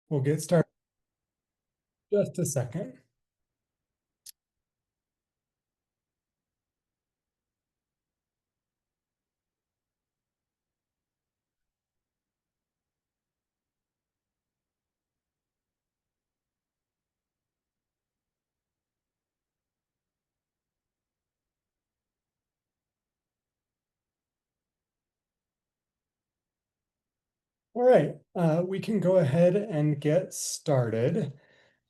We'll get started just a second. All right, we can go ahead and get started.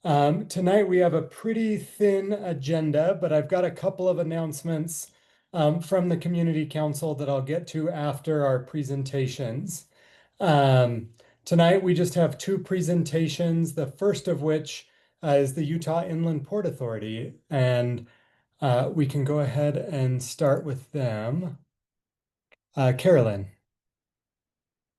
Tonight we have a pretty thin agenda, but I've got a couple of announcements from the Community Council that I'll get to after our presentations. Um, Tonight we just have two presentations, the first of which is the Utah Inland Port Authority, and we can go ahead and start with them. Carolyn.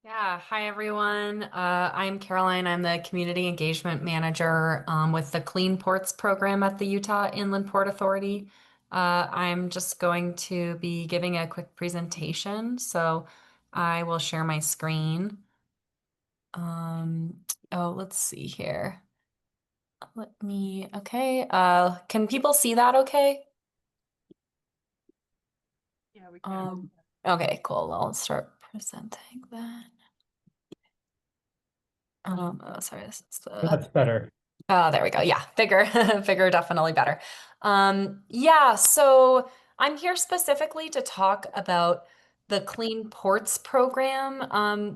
Yeah, hi everyone. I'm Caroline. I'm the Community Engagement Manager with the Clean Ports program at the Utah Inland Port Authority. I'm just going to be giving a quick presentation, so I will share my screen. Um, let's see here. Okay. Can people see that okay? Yeah, we Okay, cool. I'll start presenting then. Sorry, this is the That's better. Oh, there we go. Yeah, bigger, bigger, definitely better. Yeah, so I'm here specifically to talk about the Clean Ports program,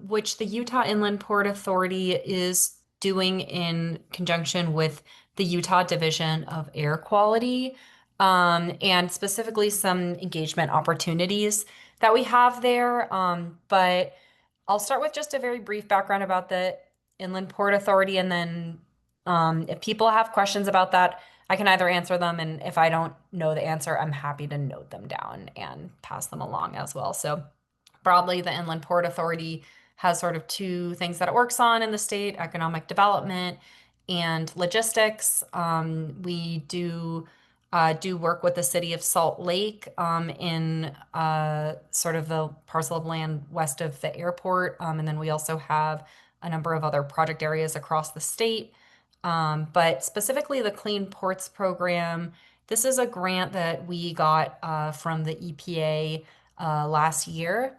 which the Utah Inland Port Authority is doing in conjunction with the Utah Division of Air Quality, and specifically some engagement opportunities that we have there. But I'll start with just a very brief background about the Inland Port Authority, and then if people have questions about that, I can either answer them, and if I don't know the answer, I'm happy to note them down and pass them along as well. So broadly, the Inland Port Authority has sort of two things that it works on in the state: economic development and logistics. We do work with the city of Salt Lake in sort of the parcel of land west of the airport. And then we also have a number of other project areas across the state. But specifically, the Clean Ports program, this is a grant that we got from the EPA last year.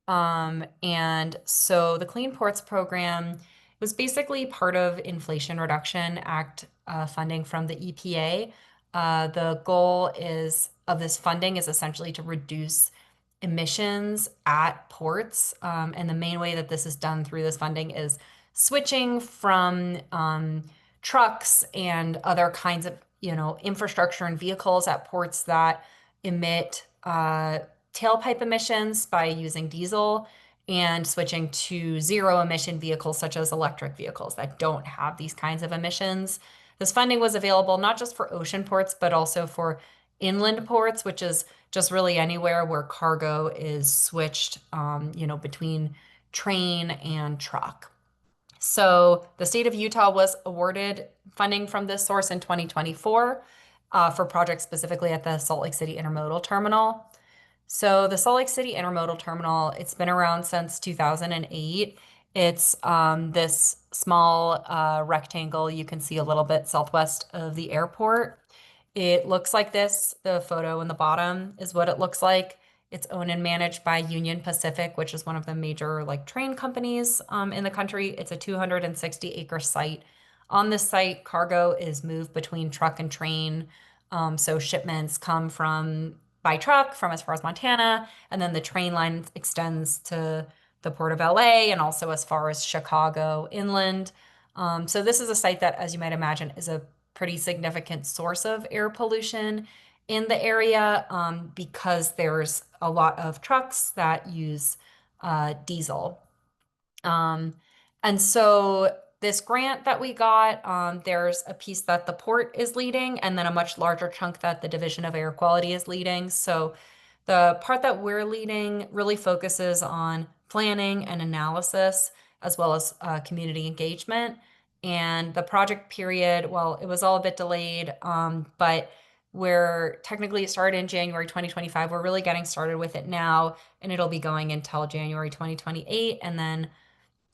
And so the Clean Ports program was basically part of Inflation Reduction Act funding from the EPA. The goal is of this funding is essentially to reduce emissions at ports. And the main way that this is done through this funding is switching from trucks and other kinds of, infrastructure and vehicles at ports that emit tailpipe emissions by using diesel, and switching to zero emission vehicles such as electric vehicles that don't have these kinds of emissions. This funding was available not just for ocean ports, but also for inland ports, which is just really anywhere where cargo is switched, between train and truck. So the state of Utah was awarded funding from this source in 2024 for projects specifically at the Salt Lake City Intermodal Terminal. So the Salt Lake City Intermodal Terminal, it's been around since 2008. It's this small rectangle you can see a little bit southwest of the airport. It looks like this. The photo in the bottom is what it looks like. It's owned and managed by Union Pacific, which is one of the major train companies in the country. It's a 260-acre site. On this site, cargo is moved between truck and train. So shipments come from by truck from as far as Montana, and then the train line extends to the Port of LA and also as far as Chicago inland. So this is a site that, as you might imagine, is a pretty significant source of air pollution in the area, because there's a lot of trucks that use diesel. Um, and so this grant that we got, there's a piece that the port is leading, and then a much larger chunk that the Division of Air Quality is leading. So the part that we're leading really focuses on planning and analysis, as well as community engagement. And the project period, well, it was all a bit delayed, but we're technically it started in January 2025. We're really getting started with it now, and it'll be going until January 2028. And then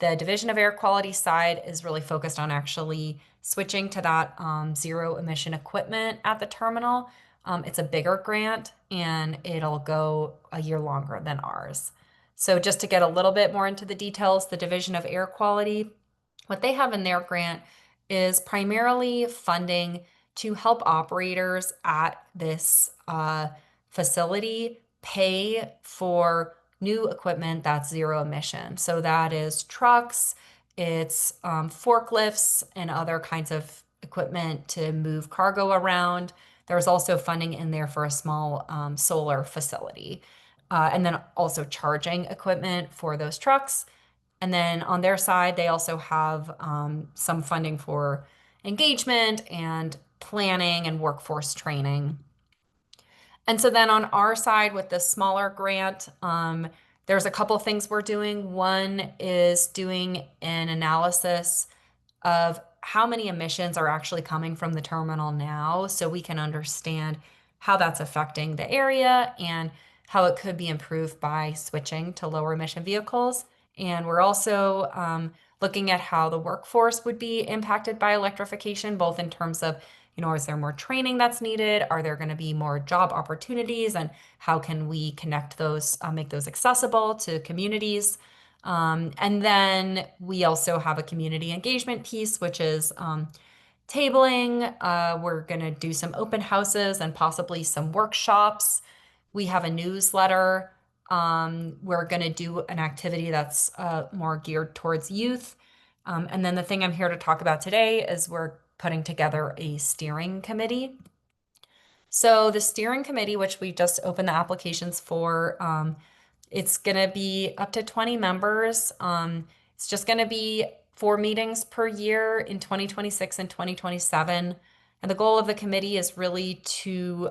The Division of Air Quality side is really focused on actually switching to that zero emission equipment at the terminal. It's a bigger grant and it'll go a year longer than ours. So just to get a little bit more into the details, the Division of Air Quality, what they have in their grant is primarily funding to help operators at this facility pay for new equipment that's zero emission. So that is trucks, it's forklifts, and other kinds of equipment to move cargo around. There's also funding in there for a small solar facility. And then also charging equipment for those trucks. And then on their side, they also have some funding for engagement and planning and workforce training. And so then on our side with the smaller grant, there's a couple things we're doing. One is doing an analysis of how many emissions are actually coming from the terminal now so we can understand how that's affecting the area and how it could be improved by switching to lower emission vehicles. And we're also looking at how the workforce would be impacted by electrification, both in terms of, is there more training that's needed? Are there going to be more job opportunities? And how can we connect those, make those accessible to communities? And then we also have a community engagement piece, which is tabling. We're going to do some open houses and possibly some workshops. We have a newsletter. We're going to do an activity that's more geared towards youth. And then the thing I'm here to talk about today is we're putting together a steering committee. So the steering committee, which we just opened the applications for, it's going to be up to 20 members. It's just going to be 4 meetings per year in 2026 and 2027. And the goal of the committee is really to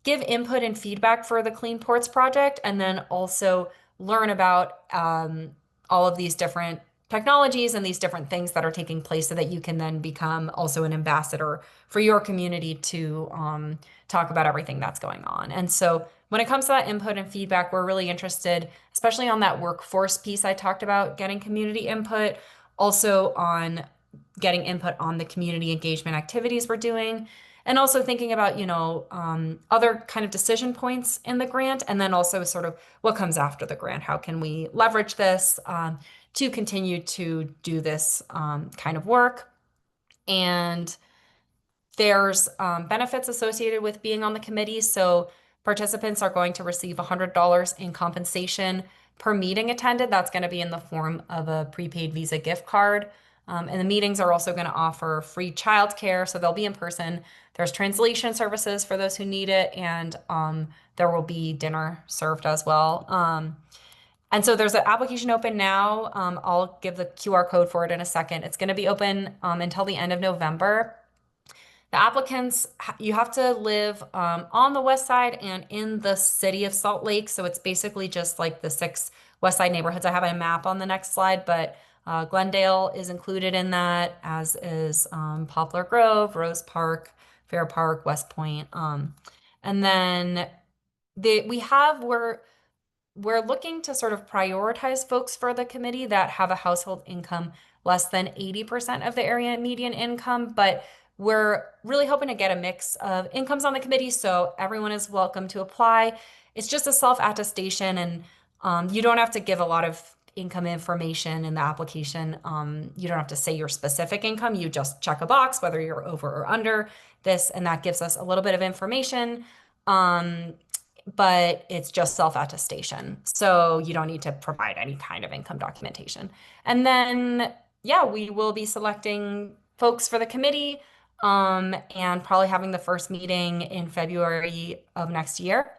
give input and feedback for the Clean Ports project, and then also learn about all of these different technologies and these different things that are taking place so that you can then become also an ambassador for your community to talk about everything that's going on. And so when it comes to that input and feedback, we're really interested, especially on that workforce piece I talked about, getting community input, also on getting input on the community engagement activities we're doing, and also thinking about, other kind of decision points in the grant, and then also sort of what comes after the grant. How can we leverage this to continue to do this kind of work? And there's benefits associated with being on the committee. So participants are going to receive $100 in compensation per meeting attended. That's going to be in the form of a prepaid Visa gift card. And the meetings are also going to offer free childcare, so they'll be in person. There's translation services for those who need it, and there will be dinner served as well. And so there's an application open now. I'll give the QR code for it in a second. It's going to be open until the end of November. The applicants, you have to live on the west side and in the city of Salt Lake. So it's basically just like the 6 west side neighborhoods. I have a map on the next slide, but Glendale is included in that, as is Poplar Grove, Rose Park, Fair Park, West Point. And then we're looking to sort of prioritize folks for the committee that have a household income less than 80% of the area median income, but we're really hoping to get a mix of incomes on the committee, so everyone is welcome to apply. It's just a self-attestation, and you don't have to give a lot of income information in the application. You don't have to say your specific income. You just check a box whether you're over or under this, and that gives us a little bit of information. But it's just self-attestation. So you don't need to provide any kind of income documentation. And then, yeah, we will be selecting folks for the committee and probably having the first meeting in February of next year.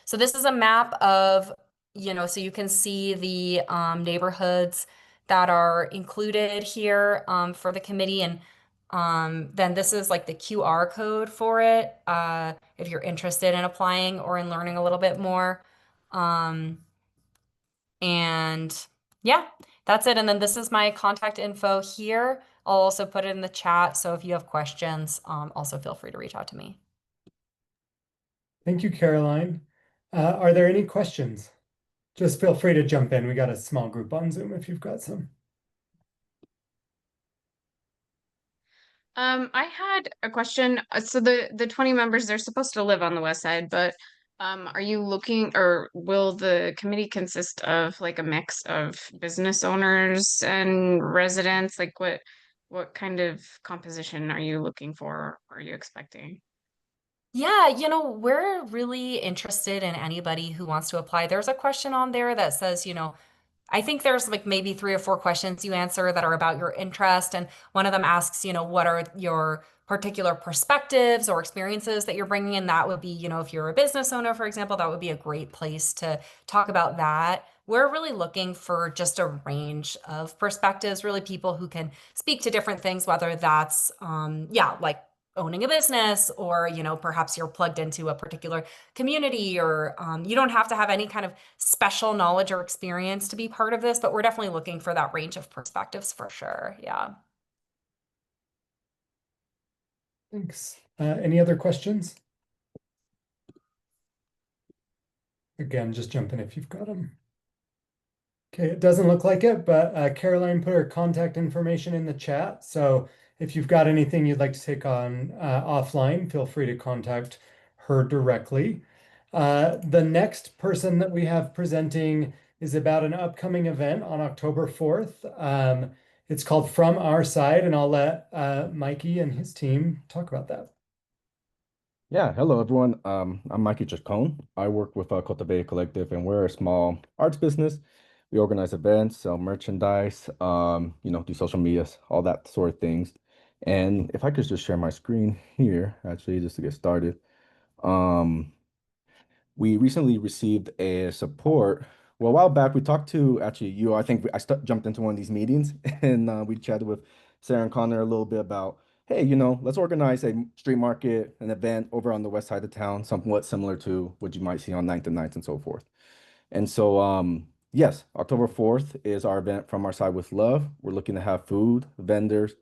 So this is a map of, so you can see the neighborhoods that are included here for the committee. And then this is like the QR code for it if you're interested in applying or in learning a little bit more. And yeah, that's it. And then this is my contact info here. I'll also put it in the chat. So if you have questions, also feel free to reach out to me. Thank you, Caroline. Are there any questions? Just feel free to jump in. We got a small group on Zoom if you've got some. I had a question. So the 20 members, they're supposed to live on the west side, but are you looking or will the committee consist of like a mix of business owners and residents? Like what kind of composition are you looking for? Or are you expecting? Yeah, we're really interested in anybody who wants to apply. There's a question on there that says, I think there's like maybe three or four questions you answer that are about your interest. And one of them asks, what are your particular perspectives or experiences that you're bringing in? That would be, if you're a business owner, for example, that would be a great place to talk about that. We're really looking for just a range of perspectives, really people who can speak to different things, whether that's, yeah, like owning a business or, perhaps you're plugged into a particular community or you don't have to have any kind of special knowledge or experience to be part of this, but we're definitely looking for that range of perspectives for sure. Yeah. Thanks. Any other questions? Again, just jump in if you've got them. Okay, it doesn't look like it, but Caroline put her contact information in the chat. So if you've got anything you'd like to take on offline, feel free to contact her directly. The next person that we have presenting is about an upcoming event on October 4th. It's called From Our Side, and I'll let Mikey and his team talk about that. Yeah, hello everyone. I'm Mikey Chacon. I work with Cultivate Collective, and we're a small arts business. We organize events, sell merchandise, do social medias, all that sort of things. And if I could just share my screen here, actually, just to get started. Um, we recently received a support. Well, a while back, we talked to actually you. I think I jumped into one of these meetings and we chatted with Sarah and Connor a little bit about, hey, let's organize a street market, an event over on the west side of town, somewhat similar to what you might see on Ninth and Ninth and so forth. And so, yes, October 4th is our event From Our Side with Love. We're looking to have food, vendors,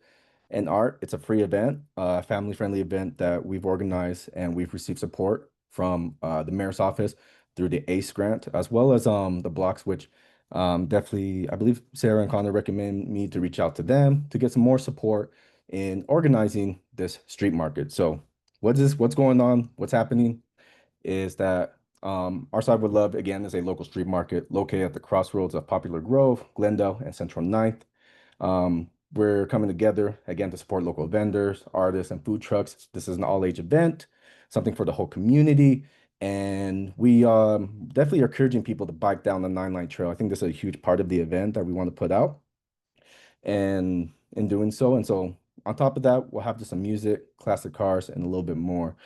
and art. It's a free event, a family-friendly event that we've organized, and we've received support from the mayor's office through the ACE grant, as well as the blocks, which definitely, I believe Sarah and Connor recommend me to reach out to them to get some more support in organizing this street market. So what's going on? What's happening is that Our Side with Love, again, is a local street market located at the crossroads of Popular Grove, Glendale, and Central Ninth. We're coming together again to support local vendors, artists, and food trucks. This is an all-age event, something for the whole community. And we definitely are encouraging people to bike down the Nine Line Trail. I think this is a huge part of the event that we want to put out. And in doing so, on top of that, we'll have just some music, classic cars, and a little bit more.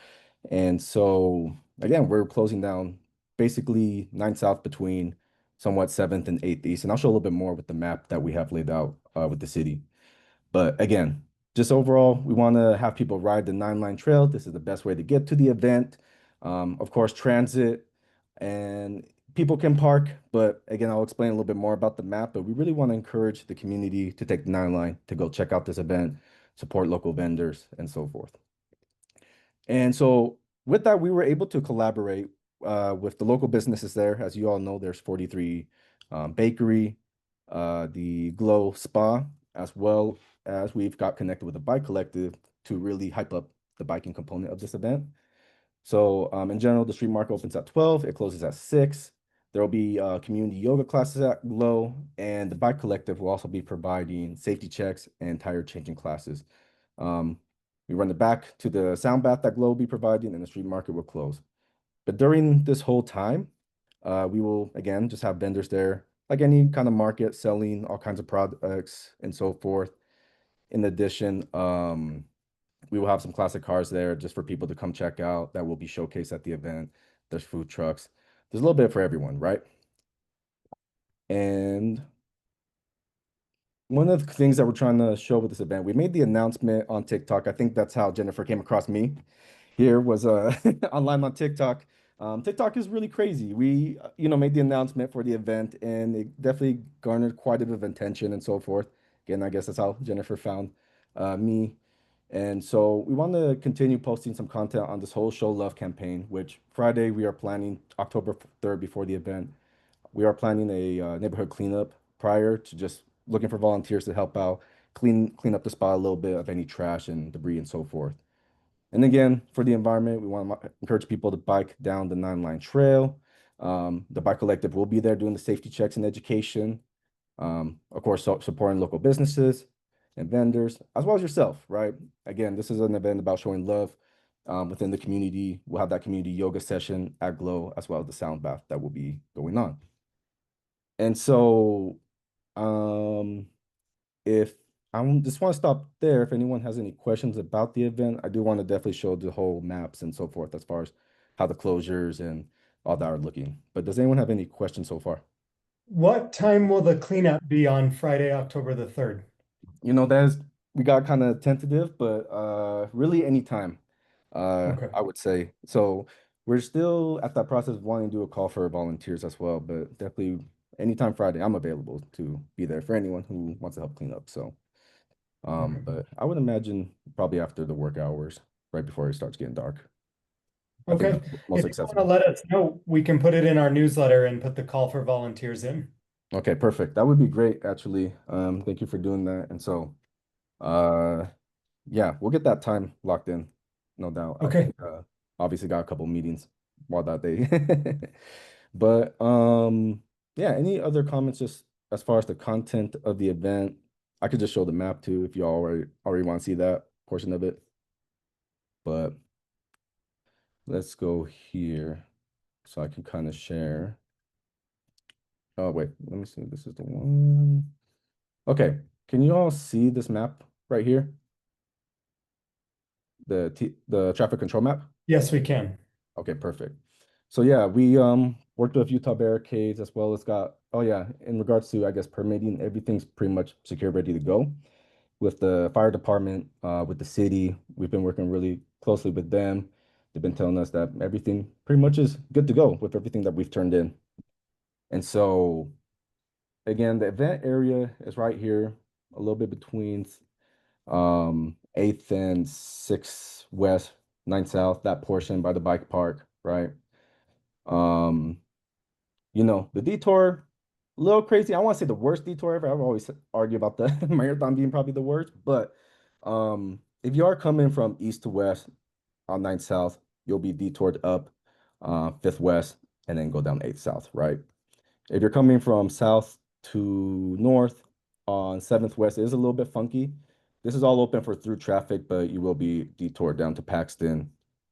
And so again, we're closing down basically 9 South between somewhat 7th and 8th East. And I'll show a little bit more with the map that we have laid out with the city. But again, just overall, we want to have people ride the Nine Line Trail. This is the best way to get to the event. Of course, transit and people can park. But again, I'll explain a little bit more about the map. But we really want to encourage the community to take the Nine Line to go check out this event, support local vendors, and so forth. And so with that, we were able to collaborate with the local businesses there. As you all know, there's 43 Bakery, the Glow Spa, as well as we've got connected with the Bike Collective to really hype up the biking component of this event. So in general, the street market opens at 12, it closes at 6. There will be community yoga classes at Glow, and the Bike Collective will also be providing safety checks and tire changing classes. We run it back to the sound bath that Glow will be providing, and the street market will close. But during this whole time, we will, again, just have vendors there, like any kind of market, selling all kinds of products and so forth. In addition, we will have some classic cars there just for people to come check out that will be showcased at the event. There's food trucks. There's a little bit for everyone, right? And one of the things that we're trying to show with this event, we made the announcement on TikTok. I think that's how Jennifer came across me. Here was online on TikTok. TikTok is really crazy. We, made the announcement for the event, and it definitely garnered quite a bit of attention and so forth. Again, I guess that's how Jennifer found me. And so we want to continue posting some content on this whole Show Love campaign, which Friday we are planning October 3rd before the event. we are planning a neighborhood cleanup prior to just looking for volunteers to help out, clean up the spot a little bit of any trash and debris and so forth. And again, for the environment, we want to encourage people to bike down the 9-line trail. The Bike Collective will be there doing the safety checks and education. Of course, supporting local businesses and vendors, as well as yourself, right? Again, this is an event about showing love within the community. We'll have that community yoga session at Glow, as well as the sound bath that will be going on. And so, um, if just want to stop there, if anyone has any questions about the event, I do want to definitely show the whole maps and so forth as far as how the closures and all that are looking. But does anyone have any questions so far? What time will the cleanup be on Friday, October the 3rd? That's we got kind of tentative, but really anytime, Okay. I would say. So we're still at that process of wanting to do a call for volunteers as well, but definitely anytime Friday, I'm available to be there for anyone who wants to help clean up. So Okay. but I would imagine probably after the work hours, right before it starts getting dark. I think Okay. that's most If you want to accessible. let us know, we can put it in our newsletter and put the call for volunteers in. Okay, perfect. That would be great, actually. Thank you for doing that. And so, uh, yeah, we'll get that time locked in, no doubt. I Okay. think obviously got a couple meetings while that day. But yeah, any other comments just as far as the content of the event? I could just show the map too if you all already want to see that portion of it. But let's go here so I can kind of share. Oh, wait, let me see. This is the one. Okay, can you all see this map right here? The traffic control map? Yes, we can. Okay, perfect. So yeah, we worked with Utah barricades as well as got, oh yeah, in regards to I guess permitting, everything's pretty much secure, ready to go. With the fire department, with the city, we've been working really closely with them. They've been telling us that everything pretty much is good to go with everything that we've turned in. And so again, the event area is right here, a little bit between 8th and 6th West, 9th South, that portion by the bike park, right? Um, the detour, a little crazy. I want to say the worst detour ever. I've always argue about the marathon being probably the worst, but if you are coming from east to west on 9th South, you'll be detoured up 5th West and then go down 8th South, right? If you're coming from south to north on 7th West, it is a little bit funky. This is all open for through traffic, but you will be detoured down to Paxton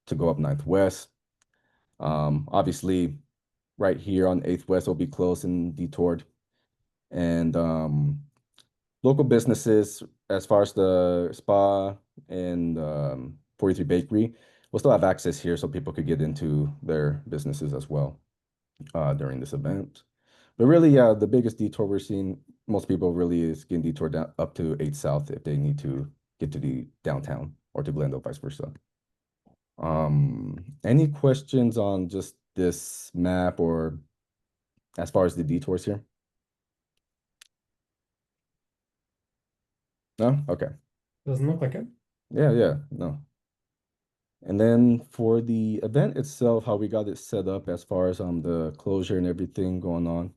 to go up 9th West. Obviously, right here on 8th West will be closed and detoured. And local businesses, as far as the spa and 43 Bakery, will still have access here so people could get into their businesses as well during this event. But really, yeah, the biggest detour we're seeing, most people really is getting detoured down up to 8 South if they need to get to the downtown or to Glendale, vice versa. Any questions on just this map or as far as the detours here? No? Okay. Doesn't look like it. Yeah, yeah, no. And then for the event itself, how we got it set up as far as the closure and everything going on.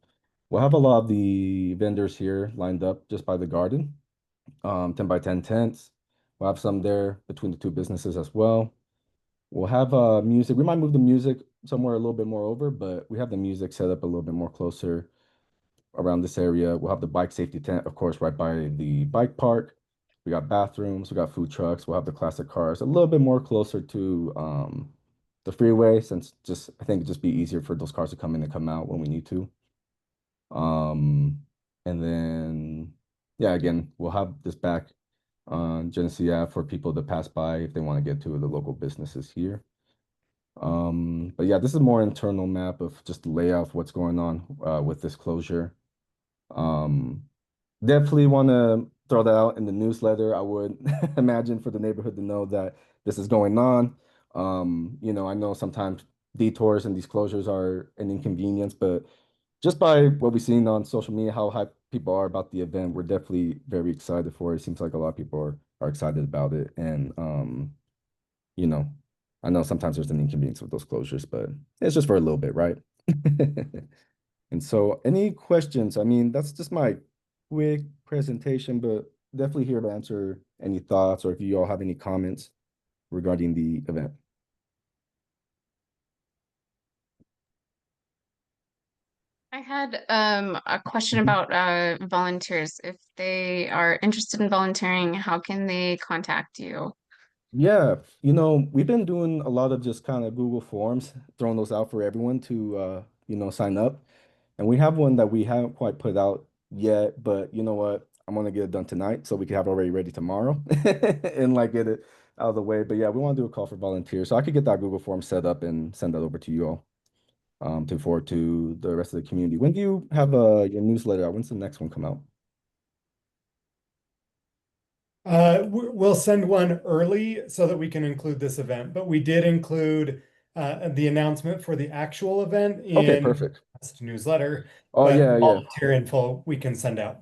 We'll have a lot of the vendors here lined up just by the garden, 10 by 10 tents. We'll have some there between the two businesses as well. We'll have music. We might move the music somewhere a little bit more over, but we have the music set up a little bit more closer around this area. We'll have the bike safety tent, of course, right by the bike park. We got bathrooms, we got food trucks, we'll have the classic cars a little bit more closer to the freeway, since just I think it'd just be easier for those cars to come in and come out when we need to. Um, and then yeah, again, we'll have this back on Genesee Ave for people to pass by if they want to get to the local businesses here. But yeah, this is a more internal map of just the layout of what's going on with this closure. Um, Definitely want to throw that out in the newsletter. I would imagine for the neighborhood to know that this is going on. I know sometimes detours and these closures are an inconvenience, but just by what we've seen on social media, how hyped people are about the event, we're definitely very excited for it. It seems like a lot of people are excited about it. And you know, I know sometimes there's an inconvenience with those closures, but it's just for a little bit, right? And so any questions? I mean, that's just my quick presentation, but definitely here to answer any thoughts or if you all have any comments regarding the event. I had a question Mhm. about volunteers. If they are interested in volunteering, how can they contact you? Yeah, we've been doing a lot of just kind of Google Forms, throwing those out for everyone to sign up. And we have one that we haven't quite put out yet, but you know what? I'm gonna get it done tonight so we can have it already ready tomorrow and like get it out of the way. But yeah, we want to do a call for volunteers. So I could get that Google form set up and send that over to you all to forward to the rest of the community. When do you have your newsletter out? When's the next one come out? We'll send one early so that we can include this event, but we did include the announcement for the actual event Okay, in perfect. this newsletter, Oh but yeah, yeah. volunteer info we can send out.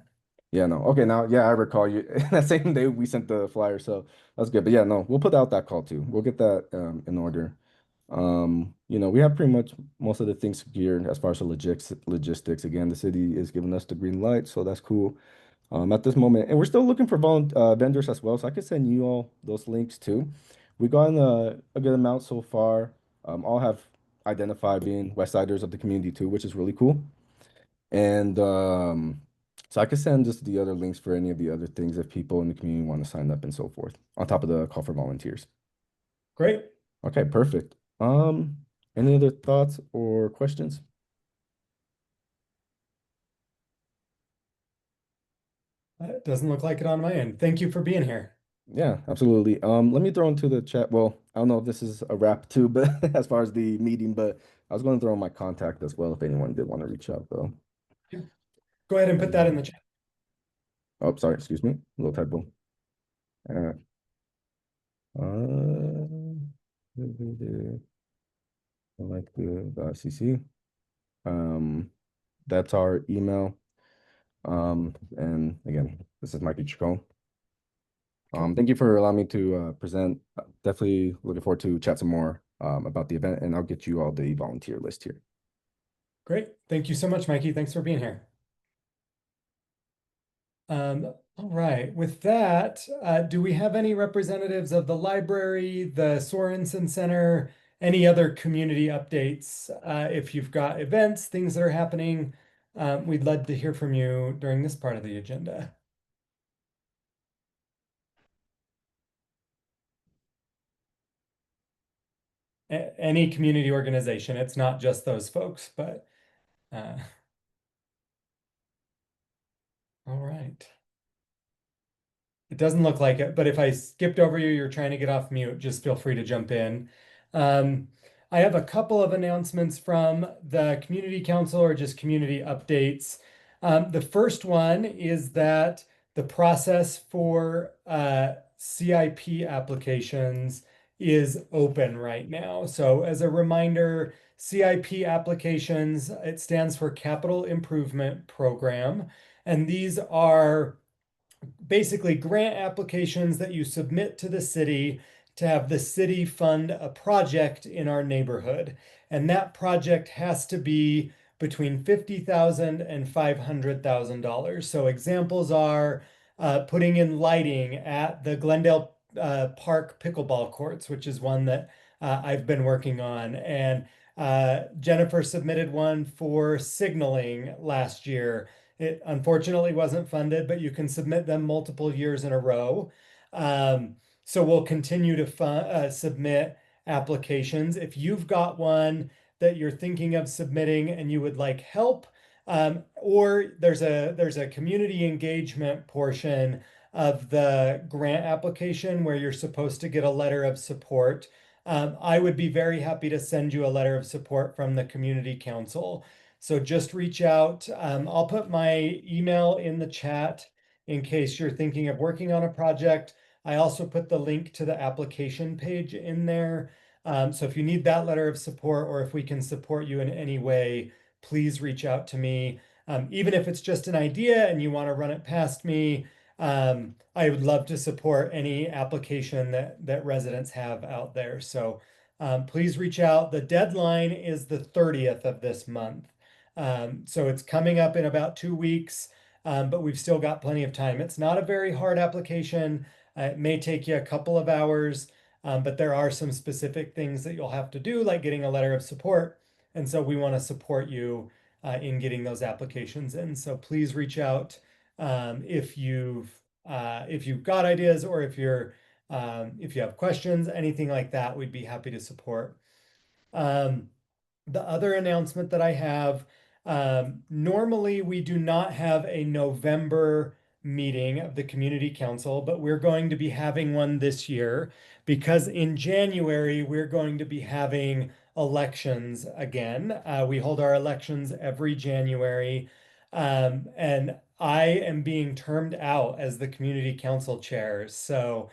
Yeah, no. Okay, now, yeah, I recall you that same day we sent the flyer, so that's good. But yeah, no, we'll put out that call too. We'll get that in order. We have pretty much most of the things geared as far as the logistics. Again, the city is giving us the green light, so that's cool. At this moment, and we're still looking for vendors as well, so I can send you all those links too. We've gotten a good amount so far. All have identified being West Siders of the community too, which is really cool. And so I could send just the other links for any of the other things if people in the community want to sign up and so forth, on top of the call for volunteers. Great. Okay, perfect. Any other thoughts or questions? It doesn't look like it on my end. Thank you for being here. Yeah, absolutely. Let me throw into the chat. Well, I don't know if this is a wrap too, but as far as the meeting, but I was going to throw in my contact as well if anyone did want to reach out though. Yeah. Go ahead and put that in the chat. Oh, sorry, excuse me. A little typo. Uh, uh, like the CC. Um, that's our email. And again, this is Mikey Chacon. Okay. Thank you for allowing me to present. Definitely looking forward to chat some more about the event, and I'll get you all the volunteer list here. Great. Thank you so much, Mikey. Thanks for being here. All right. With that, do we have any representatives of the library, the Sorensen Center, any other community updates? If you've got events, things that are happening, we'd love to hear from you during this part of the agenda. Any community organization. It's not just those folks, but all right. It doesn't look like it, but if I skipped over you, you're trying to get off mute, just feel free to jump in. Um, I have a couple of announcements from the community council or just community updates. The first one is that the process for CIP applications is open right now. So as a reminder, CIP applications, it stands for Capital Improvement Program. And these are basically grant applications that you submit to the city to have the city fund a project in our neighborhood. And that project has to be between $50,000 and $500,000. So examples are putting in lighting at the Glendale Park pickleball courts, which is one that I've been working on. And Jennifer submitted one for signaling last year. It unfortunately wasn't funded, but you can submit them multiple years in a row. So we'll continue to submit applications. If you've got one that you're thinking of submitting and you would like help, or there's a community engagement portion of the grant application where you're supposed to get a letter of support. I would be very happy to send you a letter of support from the community council. So just reach out. I'll put my email in the chat in case you're thinking of working on a project. I also put the link to the application page in there. So if you need that letter of support or if we can support you in any way, please reach out to me. Even if it's just an idea and you want to run it past me, I would love to support any application that residents have out there. So please reach out. The deadline is the 30th of this month. So it's coming up in about 2 weeks, but we've still got plenty of time. It's not a very hard application. It may take you a couple of hours, but there are some specific things that you'll have to do, like getting a letter of support. And so we want to support you in getting those applications in. So please reach out if you've got ideas, or if you have questions, anything like that, we'd be happy to support. The other announcement that I have, normally we do not have a November meeting of the community council, but we're going to be having one this year because in January we're going to be having elections again. We hold our elections every January, and I am being termed out as the community council chair. So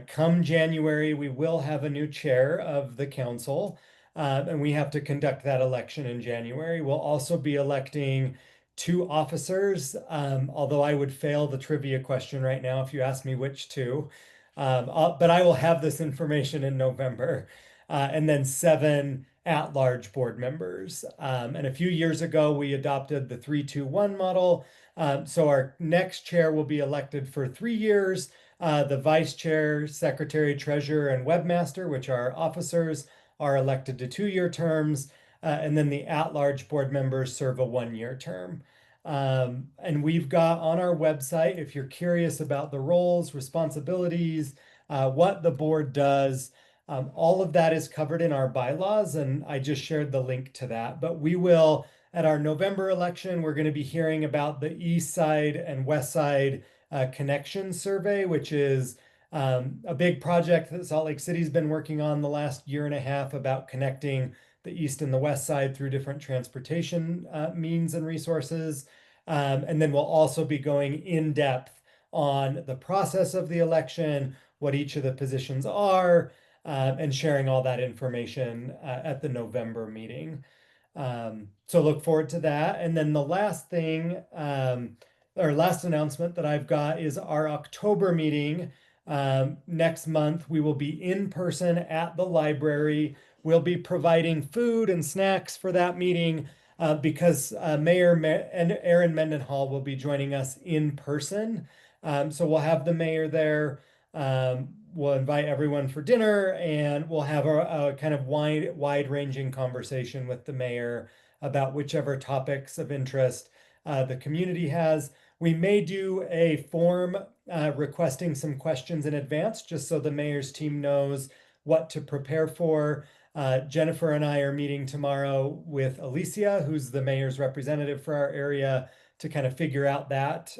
come January, we will have a new chair of the council. And we have to conduct that election in January. We'll also be electing 2 officers, although I would fail the trivia question right now if you ask me which two. But I will have this information in November. And then 7 at-large board members. And a few years ago, we adopted the 3-2-1 model. So our next chair will be elected for 3 years. The vice chair, secretary, treasurer, and webmaster, which are officers, are elected to 2-year terms, and then the at-large board members serve a 1-year term. And we've got on our website, if you're curious about the roles, responsibilities, what the board does, all of that is covered in our bylaws, and I just shared the link to that. But we will, at our November election, we're going to be hearing about the East Side and West Side connection survey, which is a big project that Salt Lake City's been working on the last year and a half about connecting the east and the west side through different transportation means and resources. And then we'll also be going in depth on the process of the election, what each of the positions are, and sharing all that information at the November meeting. So look forward to that. And then the last thing, or last announcement that I've got is our October meeting. Next month, we will be in person at the library. We'll be providing food and snacks for that meeting because Mayor Aaron Mendenhall will be joining us in person. So we'll have the mayor there. We'll invite everyone for dinner, and we'll have a kind of wide-ranging conversation with the mayor about whichever topics of interest the community has. We may do a form requesting some questions in advance, just so the mayor's team knows what to prepare for. Jennifer and I are meeting tomorrow with Alicia, who's the mayor's representative for our area, to kind of figure out that.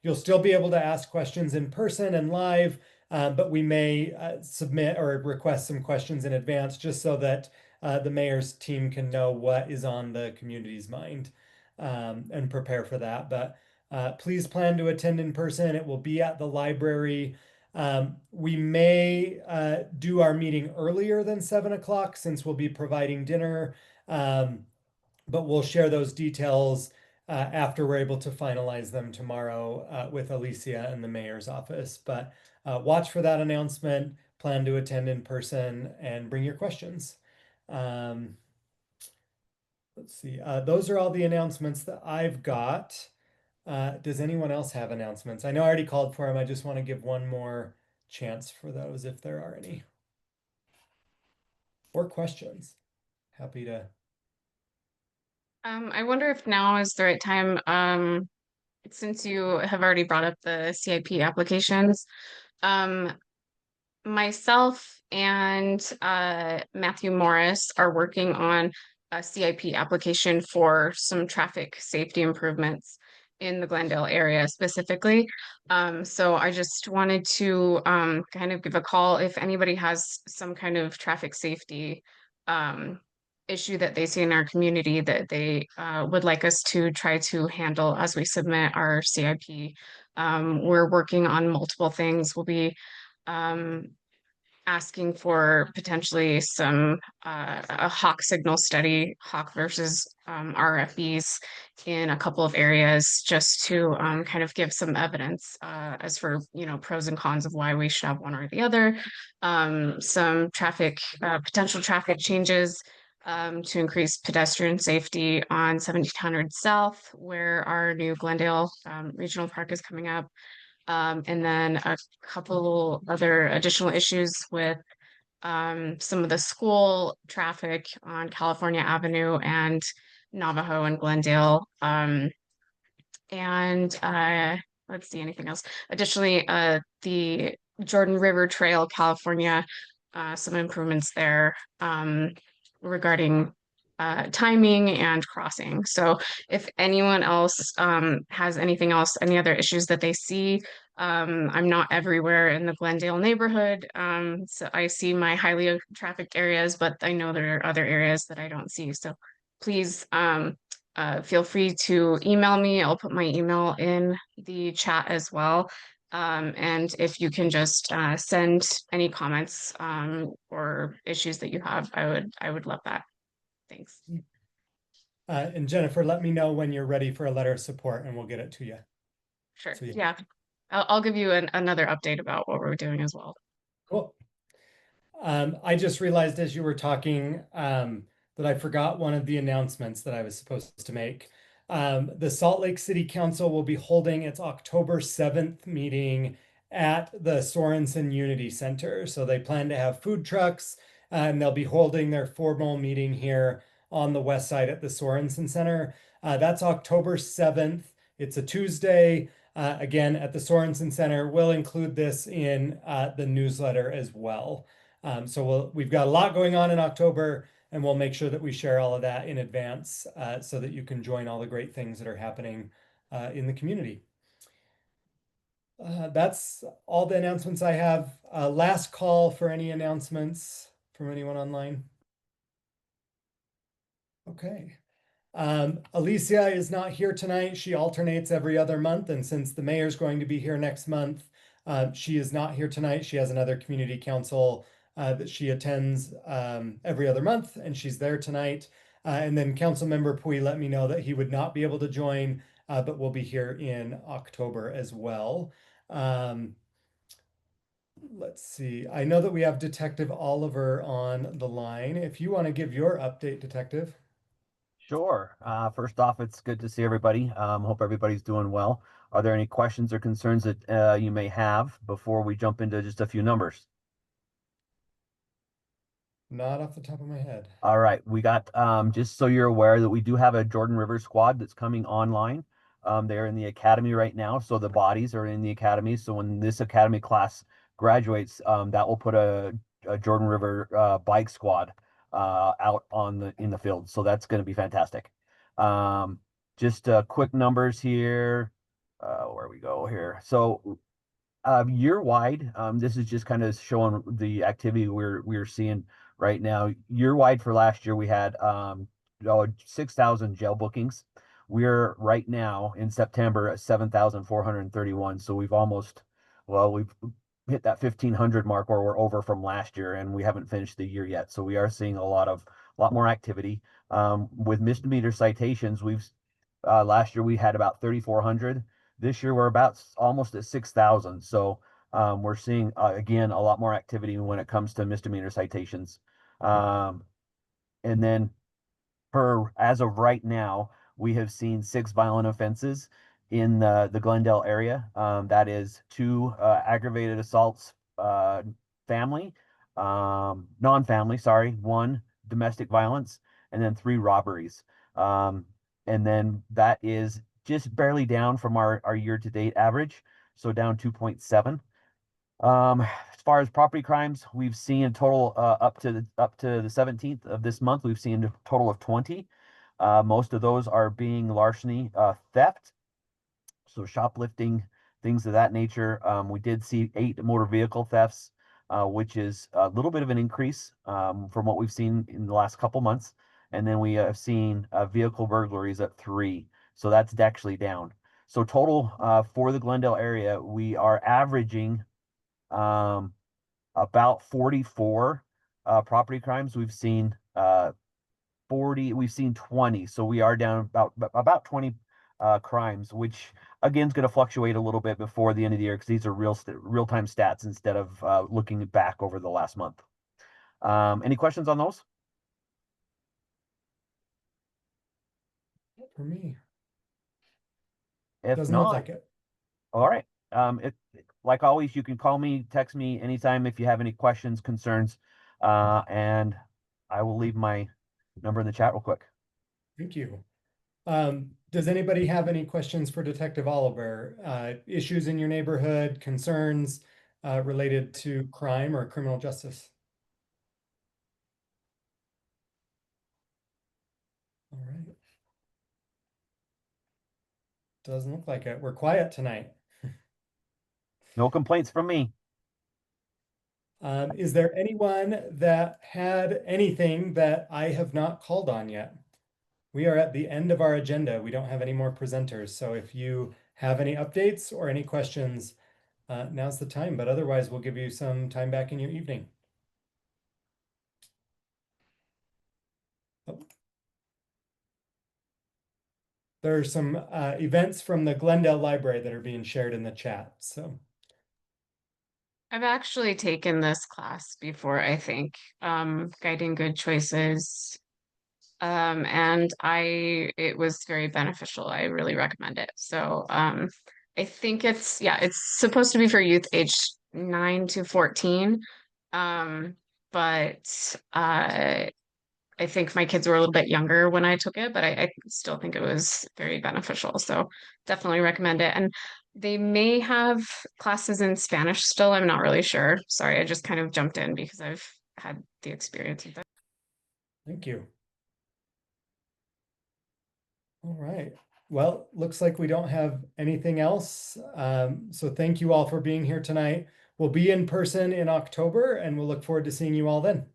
You'll still be able to ask questions in person and live, but we may submit or request some questions in advance just so that the mayor's team can know what is on the community's mind and prepare for that. But please plan to attend in person. It will be at the library. We may do our meeting earlier than 7 o'clock since we'll be providing dinner, but we'll share those details after we're able to finalize them tomorrow with Alicia and the mayor's office. But watch for that announcement, plan to attend in person, and bring your questions. Let's see, those are all the announcements that I've got. Does anyone else have announcements? I know I already called for them. I just want to give one more chance for those if there are any. Or questions. Happy to. I wonder if now is the right time, since you have already brought up the CIP applications. Myself and Matthew Morris are working on a CIP application for some traffic safety improvements in the Glendale area specifically. So I just wanted to kind of give a call if anybody has some kind of traffic safety issue that they see in our community that they would like us to try to handle as we submit our CIP. We're working on multiple things. We'll be asking for potentially some a hawk signal study, hawk versus RFBs in a couple of areas, just to kind of give some evidence as for pros and cons of why we should have one or the other. Some traffic potential traffic changes to increase pedestrian safety on 1700 South, where our new Glendale Regional Park is coming up. And then a couple other additional issues with some of the school traffic on California Avenue and Navajo and Glendale. And let's see, anything else? Additionally, the Jordan River Trail, California, some improvements there regarding timing and crossing. So if anyone else has anything else, any other issues that they see, I'm not everywhere in the Glendale neighborhood. So I see my highly trafficked areas, but I know there are other areas that I don't see. So please feel free to email me. I'll put my email in the chat as well. And if you can just send any comments or issues that you have, I would love that. Thanks. And Jennifer, let me know when you're ready for a letter of support and we'll get it to you. Sure. So, yeah. Yeah. I'll give you another update about what we're doing as well. Cool. I just realized as you were talking that I forgot one of the announcements that I was supposed to make. The Salt Lake City Council will be holding its October 7th meeting at the Sorensen Unity Center. So they plan to have food trucks and they'll be holding their formal meeting here on the west side at the Sorensen Center. That's October 7th. It's a Tuesday. Again, at the Sorensen Center. We'll include this in the newsletter as well. So we've got a lot going on in October, and we'll make sure that we share all of that in advance so that you can join all the great things that are happening in the community. That's all the announcements I have. Last call for any announcements from anyone online. Okay. Alicia is not here tonight. She alternates every other month. And since the mayor's going to be here next month, she is not here tonight. She has another community council that she attends every other month, and she's there tonight. And then Councilmember Pui let me know that he would not be able to join, but will be here in October as well. Let's see. I know that we have Detective Oliver on the line. If you want to give your update, Detective. Sure. First off, it's good to see everybody. Hope everybody's doing well. Are there any questions or concerns that you may have before we jump into just a few numbers? Not off the top of my head. All right, we got just so you're aware that we do have a Jordan River squad that's coming online. They're in the academy right now, so the bodies are in the academy. So when this academy class graduates, that will put a Jordan River bike squad out in the field. So that's going to be fantastic. Just quick numbers here. Where we go here. So year wide, this is just kind of showing the activity we're seeing right now. Year wide for last year, we had 6,000 jail bookings. We're right now in September at 7,431. So we've hit that 1,500 mark where we're over from last year, and we haven't finished the year yet. So we are seeing a lot more activity. With misdemeanor citations, last year we had about 3,400. This year we're about almost at 6,000. So we're seeing again a lot more activity when it comes to misdemeanor citations. And then as of right now, we have seen 6 violent offenses in the Glendale area. That is 2 aggravated assaults, non-family, sorry, 1 domestic violence, and then 3 robberies. And then that is just barely down from our year-to-date average, so down 2.7. As far as property crimes, we've seen a total up to the 17th of this month, we've seen a total of 20. Most of those are being larceny, theft, so shoplifting, things of that nature. We did see 8 motor vehicle thefts, which is a little bit of an increase from what we've seen in the last couple months. And then we have seen vehicle burglaries at 3. So that's actually down. So total for the Glendale area, we are averaging about 44 property crimes. We've seen 40, we've seen 20. So we are down about 20 crimes, which again is going to fluctuate a little bit before the end of the year because these are real-time stats instead of looking back over the last month. Any questions on those? for me. If Doesn't look not, like it. all right. Like always, you can call me, text me anytime if you have any questions, concerns, and I will leave my number in the chat real quick. Thank you. Does anybody have any questions for Detective Oliver? Issues in your neighborhood, concerns related to crime or criminal justice? All right. Doesn't look like it. We're quiet tonight. No complaints from me. Is there anyone that had anything that I have not called on yet? We are at the end of our agenda. We don't have any more presenters. So if you have any updates or any questions, now's the time. But otherwise, we'll give you some time back in your evening. Oh. There are some events from the Glendale Library that are being shared in the chat. So I've actually taken this class before, I think, guiding good choices. And it was very beneficial. I really recommend it. So, I think it's supposed to be for youth aged 9 to 14. But I think my kids were a little bit younger when I took it, but I still think it was very beneficial. So definitely recommend it. And they may have classes in Spanish still. I'm not really sure. Sorry, I just kind of jumped in because I've had the experience with that. thank you. All right. Well, looks like we don't have anything else. So thank you all for being here tonight. We'll be in person in October and we'll look forward to seeing you all then.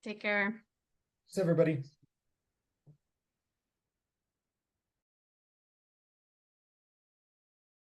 Take care. Thanks, everybody.